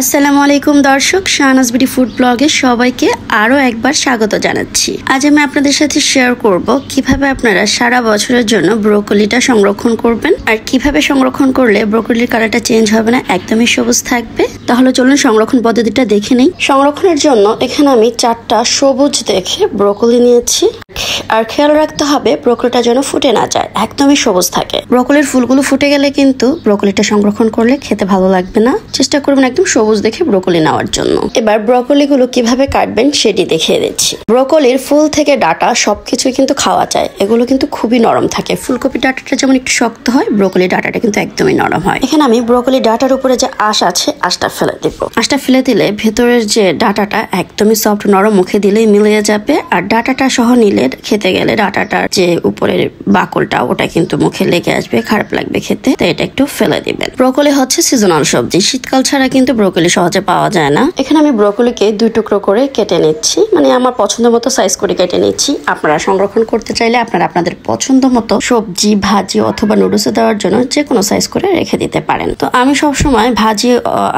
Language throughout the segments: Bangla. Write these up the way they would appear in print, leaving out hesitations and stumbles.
আসসালামু আলাইকুম দর্শক, শাহনাজ বিডি ফুড ব্লগে সবাইকে আরো একবার স্বাগত জানাচ্ছি। আজ আমি আপনাদের সাথে শেয়ার করব কিভাবে আপনারা সারা বছরের জন্য ব্রোকলিটা সংরক্ষণ করবেন আর কিভাবে সংরক্ষণ করলে ব্রোকলির কালারটা চেঞ্জ হবে না, একদমই সবুজ থাকবে। তাহলে চলুন সংরক্ষণ পদ্ধতিটা দেখে নেই। সংরক্ষণের জন্য এখানে আমি 4টা সবুজ দেখে ব্রোকলি নিয়েছি। আর খেয়াল রাখতে হবে ব্রোকলিটা যেন ফুটে না যায়, একদমই সবুজ থাকে। ব্রোকলির ফুলগুলো ফুটে গেলে কিন্তু ব্রোকলিটা সংরক্ষণ করলে খেতে ভালো লাগবে না। চেষ্টা করবেন একদম সবুজ দেখে ব্রোকলি নেওয়ার জন্য। এবার ব্রোকলিগুলো কিভাবে কাটবেন সেটি দেখিয়ে দিচ্ছি। ব্রোকলির ফুল থেকে ডাটা সবকিছুই কিন্তু খাওয়া যায়, এগুলো কিন্তু খুবই নরম থাকে। ফুলকপি ডাটাটা যেমন একটু শক্ত হয়, ব্রোকলি ডাটাটা কিন্তু একদমই নরম হয়। এখানে আমি ব্রোকলি ডাটার উপরে যে আঁশ আছে আঁশটা ফেলে দিব। আঁশটা ফেলে দিলে ভেতরের যে ডাটাটা একদমই সফট নরম, মুখে দিলেই মিলিয়ে যাবে। আর ডাটাটা সহ নিলে খেতে গেলে ডাটাটার যে উপরের বাকলটা ওটা কিন্তু মুখে লেগে আসবে, খারাপ লাগবে খেতে, তাই এটা একটু ফেলে দিবেন। ব্রোকলি হচ্ছে সিজনাল সবজি, শীতকাল ছাড়া কিন্তু ব্রোকলি সহজে পাওয়া যায় না। এখানে আমি ব্রোকলিকে 2 টুকরো করে কেটে নিচ্ছি, মানে আমার পছন্দ মতো সাইজ করে কেটে নিচ্ছি। আপনারা সংরক্ষণ করতে চাইলে আপনারা আপনাদের পছন্দ মতো সবজি, ভাজি অথবা নুডলসে দেওয়ার জন্য যে কোনো সাইজ করে রেখে দিতে পারেন। তো আমি সবসময় ভাজি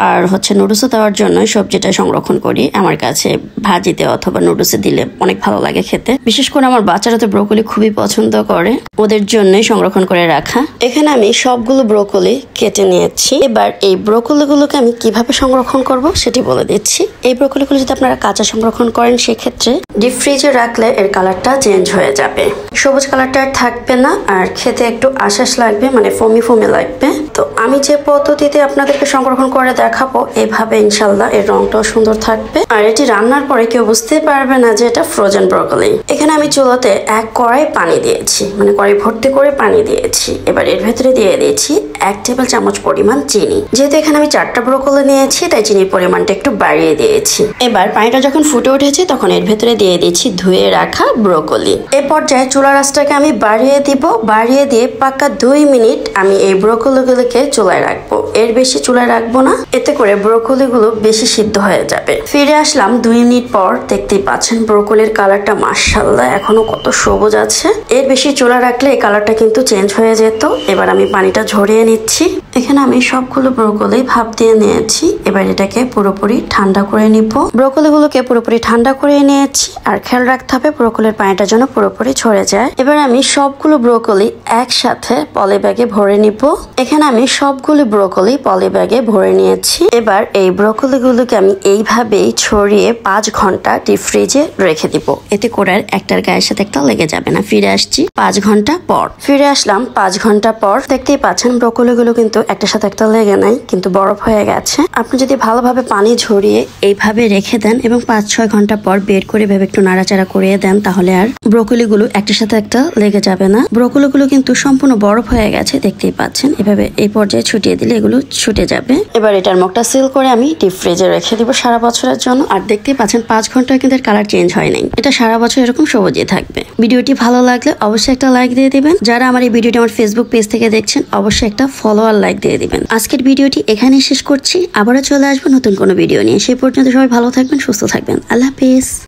আর নুডলসে দেওয়ার জন্য সবজিটা সংরক্ষণ করি। আমার কাছে ভাজিতে অথবা নুডলসে দিলে অনেক ভালো লাগে খেতে। বিশেষ করে আমার বাচ্চারা তো ব্রোকলি খুবই পছন্দ করে, ওদের জন্যই সংরক্ষণ করে রাখা। এখানে আমি সবগুলো ব্রোকলি কেটে নিয়েছি। এবার এই ব্রোকলিগুলোকে আমি কিভাবে সংরক্ষণ করব সেটি বলে দিচ্ছি। এই ব্রোকলিগুলো যদি আপনারা কাঁচা সংরক্ষণ করেন সেক্ষেত্রে ডিপ ফ্রিজে রাখলে এর কালারটা চেঞ্জ হয়ে যাবে, সবুজ কালারটা আর থাকবে না, আর খেতে একটু আশ্বাস লাগবে, মানে ফমি ফমি লাগবে। তো আমি যে পদ্ধতিতে আপনাদেরকে সংরক্ষণ করে দেখাবো এভাবে ইনশাল্লাহ এর রংটাও সুন্দর থাকবে, আর এটি রান্নার পরে কেউ বুঝতে পারবে না যে এটা ফ্রোজেন ব্রোকলি। এখানে আমি চুলাতে 1 কড়াই পানি দিয়েছি, মানে কড়াই ভর্তি করে পানি দিয়েছি। এবার এর ভেতরে দিয়ে দিয়েছি 1 টেবিল চামচ পরিমাণ চিনি। যেহেতু এখানে আমি 4টা ব্রোকলি নিয়েছি তাই চিনির পরিমাণটা একটু বাড়িয়ে দিয়েছি। এবার পানিটা যখন ফুটে উঠেছে তখন এর ভেতরে দিয়ে দিয়েছি ধুয়ে রাখা ব্রোকলি। এ পর্যায়ে চুলার আঁচটাকে আমি বাড়িয়ে দিব। বাড়িয়ে দিয়ে পাক্কা 2 মিনিট আমি এই ব্রোকলিগুলোকে চুলায় রাখবো, এর বেশি চুলায় রাখবো না, এতে করে ব্রোকলিগুলো বেশি সিদ্ধ হয়ে যাবে। ফিরে আসলাম 2 মিনিট পর। দেখতেই পাচ্ছেন ব্রোকলির কালারটা মাশাআল্লাহ এখনো কত সবুজ আছে। এর বেশি চুলা রাখলে এই কালারটা কিন্তু চেঞ্জ হয়ে যেত। এবার আমি পানিটা ঝরিয়ে নিচ্ছি। এখানে আমি সবগুলো ব্রোকলি ভাপ দিয়ে নিয়েছি। এবার এটাকে পুরোপুরি ঠান্ডা করে নিব। ব্রোকলিগুলোকে পুরোপুরি ঠান্ডা করে নিয়েছি, আর খেয়াল রাখতে হবে ব্রোকলির পানিটা যেন পুরোপুরি ঝরে যায়। এবার আমি সবগুলো ব্রোকলি একসাথে পলি ব্যাগে ভরে নিব। এখানে আমি সবগুলো ব্রোকলি পলি ব্যাগে ভরে নিয়েছি। এবার এই ব্রোকলিগুলোকে আমি এইভাবেই ছড়িয়ে 5 ঘন্টা ডিপ ফ্রিজে রেখে দিব, এতে করে একটার গায়ের সাথে একটা লেগে যাবে না। ফিরে আসছি 5 ঘন্টা পর। ফিরে আসলাম 5 ঘন্টা পর। দেখতেই পাচ্ছেন ব্রোকলিগুলো কিন্তু একটার সাথে একটা লেগে নাই, কিন্তু বরফ হয়ে গেছে। আপনি যদি ভালোভাবে পানি ঝরিয়ে এইভাবে রেখে দেন এবং 5-6 ঘন্টা পর বের করে ভেবে একটু নাড়াচাড়া করিয়ে দেন, তাহলে আর ব্রোকলিগুলো একটার সাথে একটা লেগে যাবে না। ব্রোকলিগুলো কিন্তু সম্পূর্ণ বরফ হয়ে গেছে, দেখতেই পাচ্ছেন। এভাবে এই পর্যায়ে ছুটিয়ে দিলে এগুলো ছুটে যাবে। এবার এটার মুখটা সিল করে আমি ডিপ ফ্রিজে রেখে দিব সারা বছরের জন্য। আর দেখতেই পাচ্ছেন 5 ঘন্টায় কিন্তু কালার চেঞ্জ হয় নাই, এটা সারা বছর এরকম সবুজই থাকবে। ভিডিওটি ভালো লাগলে অবশ্যই একটা লাইক দিয়ে দিবেন। যারা আমার এই ভিডিওটি আমার ফেসবুক পেজ থেকে দেখছেন অবশ্যই একটা ফলো আর লাইক দিয়ে দিবেন। আজকের ভিডিওটি এখানেই শেষ করছি, আবারও চলে আসবো নতুন কোনো ভিডিও নিয়ে। সেই পর্যন্ত সবাই ভালো থাকবেন, সুস্থ থাকবেন। আল্লাহ হাফেজ।